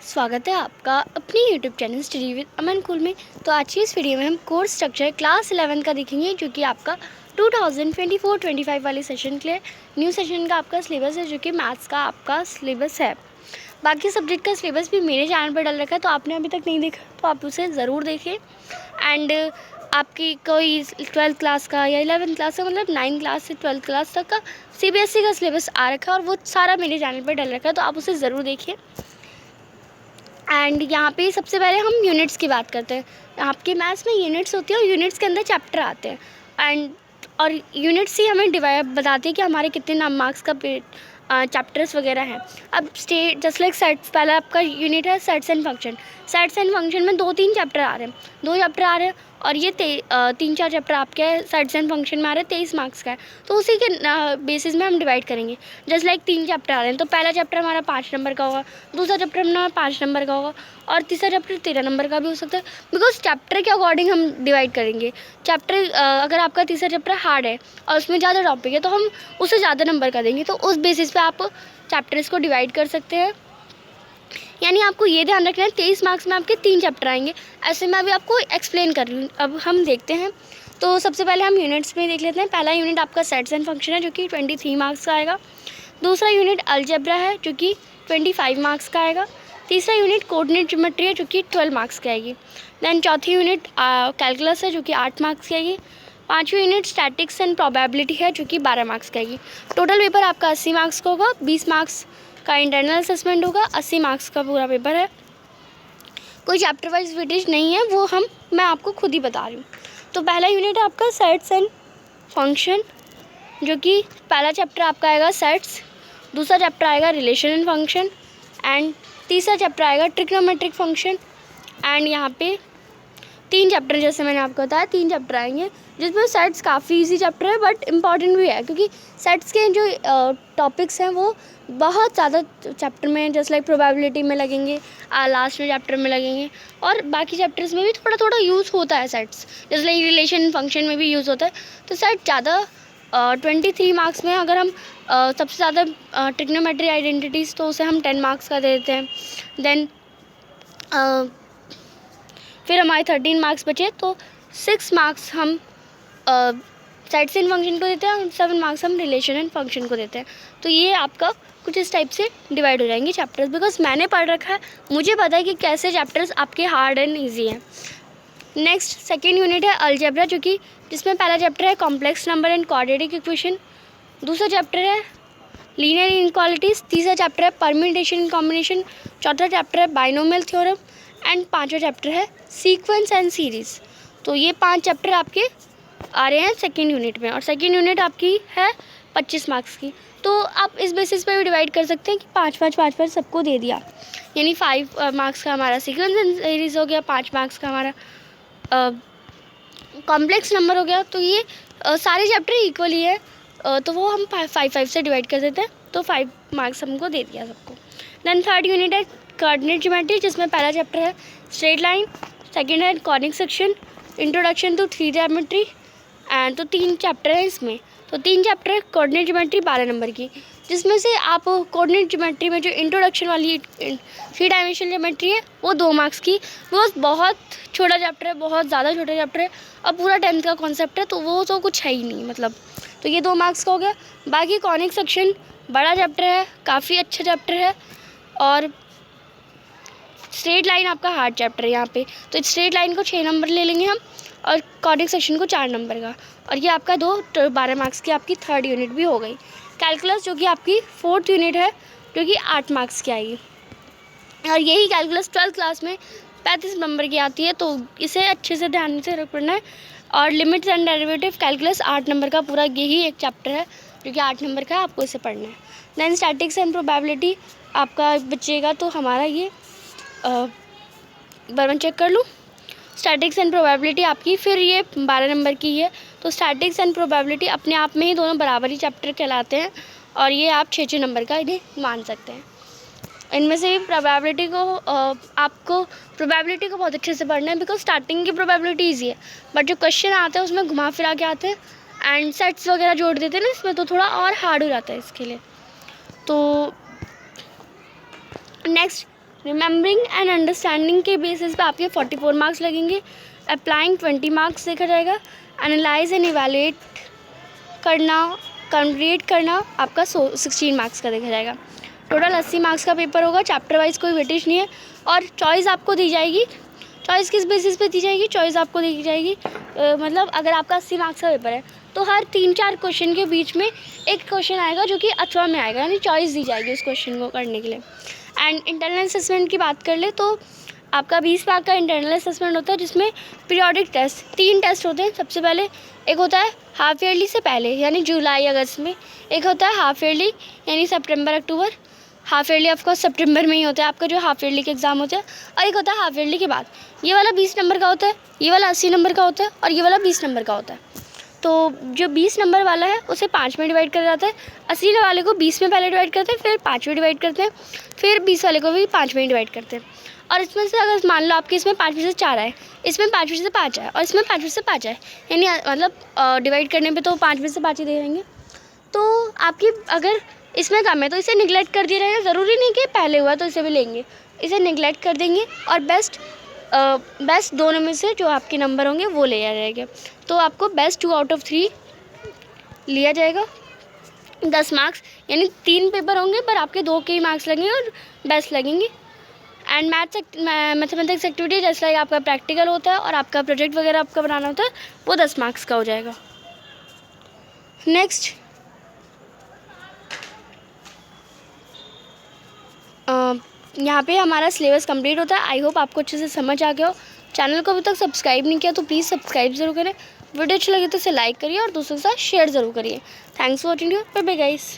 स्वागत है आपका अपनी YouTube channel study with Aman cool में। तो आज की इस वीडियो में हम कोर्स स्ट्रक्चर क्लास 11 का देखेंगे, जो कि आपका 2024-25 वाले सेशन के लिए न्यू सेशन का आपका सिलेबस है, जो कि मैथ्स का आपका सिलेबस है। बाकी सब्जेक्ट का सिलेबस भी मेरे चैनल पर डल रखा है, तो आपने अभी तक नहीं देखा तो आप उसे ज़रूर देखें। एंड आपकी कोई 12th क्लास का या 11th क्लास का, मतलब 9th क्लास से 12th क्लास तक का CBSE का सिलेबस आ रखा है और वो सारा मेरे चैनल पर डल रखा है, तो आप उसे ज़रूर देखिए। एंड यहाँ पे सबसे पहले हम यूनिट्स की बात करते हैं। आपके मैथ्स में यूनिट्स होती है और यूनिट्स के अंदर चैप्टर आते हैं और यूनिट्स ही हमें डिवाइड बताती है कि हमारे कितने मार्क्स का चैप्टर्स वगैरह हैं। अब स्टेट जस्ट लाइक सेट्स, पहला आपका यूनिट है sets and function. Sets and function में 2-3 चैप्टर आ रहे हैं, 2 चैप्टर आ रहे हैं और ये 3-4 चैप्टर आपके सेट्स एंड फंक्शन में आ रहे हैं, 23 मार्क्स का है। तो उसी के बेसिस में हम डिवाइड करेंगे। जस्ट लाइक 3 चैप्टर आ रहे हैं, तो पहला चैप्टर हमारा 5 नंबर का होगा, दूसरा चैप्टर हमारा 5 नंबर का होगा और तीसरा चैप्टर 13 नंबर का भी हो सकता है, बिकॉज चैप्टर के अकॉर्डिंग हम डिवाइड करेंगे। चैप्टर अगर आपका तीसरा चैप्टर हार्ड है और उसमें ज़्यादा टॉपिक है, तो हम उसे ज़्यादा नंबर का देंगे। तो उस बेसिस पे आप चैप्टर्स को डिवाइड कर सकते हैं। यानी आपको ये ध्यान रखना है 23 मार्क्स में आपके 3 चैप्टर आएंगे। ऐसे मैं अभी आपको एक्सप्लेन कर रही हूँ। अब हम देखते हैं। तो सबसे पहले हम यूनिट्स में देख लेते हैं। पहला यूनिट आपका सेट्स एंड फंक्शन है, जो कि 23 मार्क्स का आएगा। दूसरा यूनिट अलजेब्रा है, जो कि 25 मार्क्स का आएगा। तीसरा यूनिट कोऑर्डिनेट ज्योमेट्री है, जो कि 12 मार्क्स की आएगी। दैन चौथी यूनिट कैलकुलस है, जो कि 8 मार्क्स की आएगी। पाँचवीं यूनिट स्टैटिक्स एंड प्रोबेबिलिटी है, जो कि 12 मार्क्स की आएगी। टोटल पेपर आपका 80 मार्क्स का होगा। 20 मार्क्स का इंटरनल असेसमेंट होगा, 80 मार्क्स का पूरा पेपर है। कोई चैप्टर वाइज वेटेज नहीं है, वो मैं आपको खुद ही बता रही हूँ। तो पहला यूनिट है आपका सेट्स एंड फंक्शन, जो कि पहला चैप्टर आपका आएगा सेट्स, दूसरा चैप्टर आएगा रिलेशन एंड फंक्शन एंड तीसरा चैप्टर आएगा ट्रिग्नोमेट्रिक फंक्शन। एंड यहाँ पे 3 चैप्टर, जैसे मैंने आपको बताया 3 चैप्टर आएंगे, जिसमें सेट्स काफ़ी इजी चैप्टर है बट इम्पॉर्टेंट भी है, क्योंकि सेट्स के जो टॉपिक्स हैं वो बहुत ज़्यादा चैप्टर में, जस्ट लाइक प्रोबेबिलिटी में लगेंगे, लास्ट में चैप्टर में लगेंगे और बाकी चैप्टर्स में भी थोड़ा थोड़ा यूज़ होता है sets, just like relation function में भी यूज़ होता है। तो सेट ज़्यादा 23 मार्क्स में अगर हम सबसे ज़्यादा ट्रिग्नोमेट्री आइडेंटिटीज़, तो उसे हम 10 मार्क्स का दे देते हैं। देन फिर हमारे 13 मार्क्स बचे, तो 6 मार्क्स हम सेट्स एंड फंक्शन को देते हैं और 7 मार्क्स हम रिलेशन एंड फंक्शन को देते हैं। तो ये आपका कुछ इस टाइप से डिवाइड हो जाएंगे चैप्टर्स, बिकॉज मैंने पढ़ रखा है, मुझे पता है कि कैसे चैप्टर्स आपके हार्ड एंड ईजी हैं। नेक्स्ट सेकेंड यूनिट है अलजेब्रा, जो कि जिसमें पहला चैप्टर है complex number and quadratic equation, दूसरा चैप्टर है लीनियर इनक्वालिटीज़, तीसरा चैप्टर है परम्यूटेशन एंड कॉम्बिनेशन, चौथा चैप्टर है बाइनोमियल थ्योरम एंड पांचवा चैप्टर है सीक्वेंस एंड सीरीज़। तो ये 5 चैप्टर आपके आ रहे हैं सेकेंड यूनिट में और सेकेंड यूनिट आपकी है 25 मार्क्स की। तो आप इस बेसिस पे भी डिवाइड कर सकते हैं कि 5-5 सबको दे दिया, यानी 5 मार्क्स का हमारा सीक्वेंस एंड सीरीज़ हो गया, 5 मार्क्स का हमारा कॉम्प्लेक्स नंबर हो गया। तो ये सारे चैप्टर इक्वली है, तो वो हम 5-5 से डिवाइड कर देते हैं, तो 5 मार्क्स हमको दे दिया सबको। देन थर्ड यूनिट है कोऑर्डिनेट ज्योमेट्री, जिसमें पहला चैप्टर है स्ट्रेट लाइन, सेकंड है conic section, introduction to 3 geometry and, तो 3 चैप्टर है इसमें। तो 3 चैप्टर है कोऑर्डिनेट ज्योमेट्री 12 नंबर की, जिसमें से आप कोऑर्डिनेट ज्योमेट्री में जो इंट्रोडक्शन वाली 3 डायमेंशनल ज्योमेट्री है वो 2 मार्क्स की, वो बहुत छोटा चैप्टर है, बहुत ज़्यादा छोटा चैप्टर है और पूरा 10th का कॉन्सेप्ट है, तो वो तो कुछ है ही नहीं मतलब। तो ये 2 मार्क्स का हो गया। बाकी कॉनिक सेक्शन बड़ा चैप्टर है, काफ़ी अच्छा चैप्टर है और स्ट्रेट लाइन आपका हार्ड चैप्टर है यहाँ पे, तो स्ट्रेट लाइन को 6 नंबर ले लेंगे हम और कॉनिक सेक्शन को 4 नंबर का, और ये आपका 12 मार्क्स की आपकी थर्ड यूनिट भी हो गई। कैलकुलस, जो कि आपकी 4th यूनिट है, जो कि 8 मार्क्स की आएगी और यही कैलकुलस 12th क्लास में 35 नंबर की आती है, तो इसे अच्छे से ध्यान से रखना है। और limits and derivative calculus 8 number का पूरा यही एक चैप्टर है, जो कि 8 नंबर का आपको इसे पढ़ना है। दैन स्टैटिक्स एंड प्रोबेबिलिटी आपका बचेगा, तो हमारा ये एक बार मैं चेक कर लूँ, स्टैटिक्स एंड प्रोबेबिलिटी आपकी फिर ये 12 नंबर की है। तो स्टैटिक्स एंड प्रोबेबिलिटी अपने आप में ही दोनों बराबर ही चैप्टर कहलाते हैं और ये आप 6 नंबर का इन्हें मान सकते हैं। इनमें से प्रोबेबिलिटी को आपको प्रोबेबिलिटी को बहुत अच्छे से पढ़ना है, बिकॉज स्टार्टिंग की प्रोबेबिलिटी ईजी है, बट जो क्वेश्चन आते हैं उसमें घुमा फिरा के आते हैं एंड सेट्स वगैरह जोड़ देते हैं ना इसमें, तो थोड़ा और हार्ड हो जाता है इसके लिए। तो नेक्स्ट रिमेंबरिंग एंड अंडरस्टैंडिंग के बेसिस पे आपके 44 मार्क्स लगेंगे। अप्लाइंग 20 मार्क्स देखा जाएगा। एनालाइज एंड इवैल्यूएट करना, कंप्लीट करना आपका 16 मार्क्स का देखा जाएगा। टोटल 80 मार्क्स का पेपर होगा। चैप्टर वाइज कोई वेटेज नहीं है। और चॉइस आपको दी जाएगी। चॉइस किस बेसिस पे दी जाएगी? चॉइस आपको दी जाएगी मतलब अगर आपका 80 मार्क्स का पेपर है तो हर 3-4 क्वेश्चन के बीच में एक क्वेश्चन आएगा जो कि अथवा में आएगा, यानी चॉइस दी जाएगी उस क्वेश्चन को करने के लिए। एंड इंटरनल असेसमेंट की बात कर ले तो आपका 20 मार्क का इंटरनल असेसमेंट होता है, जिसमें पीरियोडिक टेस्ट 3 टेस्ट होते हैं। सबसे पहले एक होता है हाफ ईयरली से पहले यानी जुलाई अगस्त में, एक होता है हाफ ईयरली यानी सितंबर अक्टूबर। हाफ ईयरली ऑफकोर्स सितंबर में ही होता है आपका जो हाफ ईयरली के एग्ज़ाम होते हैं, और एक होता है हाफ ईयरली के बाद। ये वाला 20 नंबर का होता है, ये वाला 80 नंबर का होता है, और ये वाला 20 नंबर का होता है। तो जो 20 नंबर वाला है उसे 5 में डिवाइड कर जाता है। 80 वाले को 20 में पहले डिवाइड करते हैं, फिर 5 में डिवाइड करते हैं, फिर 20 वाले को भी 5 में डिवाइड करते हैं। और इसमें से अगर मान लो आपके इसमें 5 में से 4 आए, इसमें 5 में से 5 आए, और इसमें 5 में से 5 आए, यानी मतलब डिवाइड करने पे तो 5 में से 5 ही दे देंगे। तो आपकी अगर इसमें कम है तो इसे निगलेक्ट कर दिया रहेगा। ज़रूरी नहीं कि पहले हुआ तो इसे भी लेंगे, इसे निगलेक्ट कर देंगे और बेस्ट दोनों में से जो आपके नंबर होंगे वो लिया जाएगा। तो आपको बेस्ट 2 आउट ऑफ 3 लिया जाएगा। 10 मार्क्स यानी 3 पेपर होंगे पर आपके 2 के ही मार्क्स लगेंगे और बेस्ट लगेंगे। एंड मैथमेटिक्स एक्टिविटी जैसा आपका प्रैक्टिकल होता है और आपका प्रोजेक्ट वगैरह आपका बनाना होता है वो 10 मार्क्स का हो जाएगा। नेक्स्ट यहाँ पे हमारा सिलेबस कंप्लीट होता है। आई होप आपको अच्छे से समझ आ गया हो। चैनल को अभी तक सब्सक्राइब नहीं किया तो प्लीज़ सब्सक्राइब ज़रूर करें। वीडियो अच्छी लगे तो इसे लाइक करिए और दूसरों के साथ शेयर ज़रूर करिए। Thanks for watching. Bye bye guys.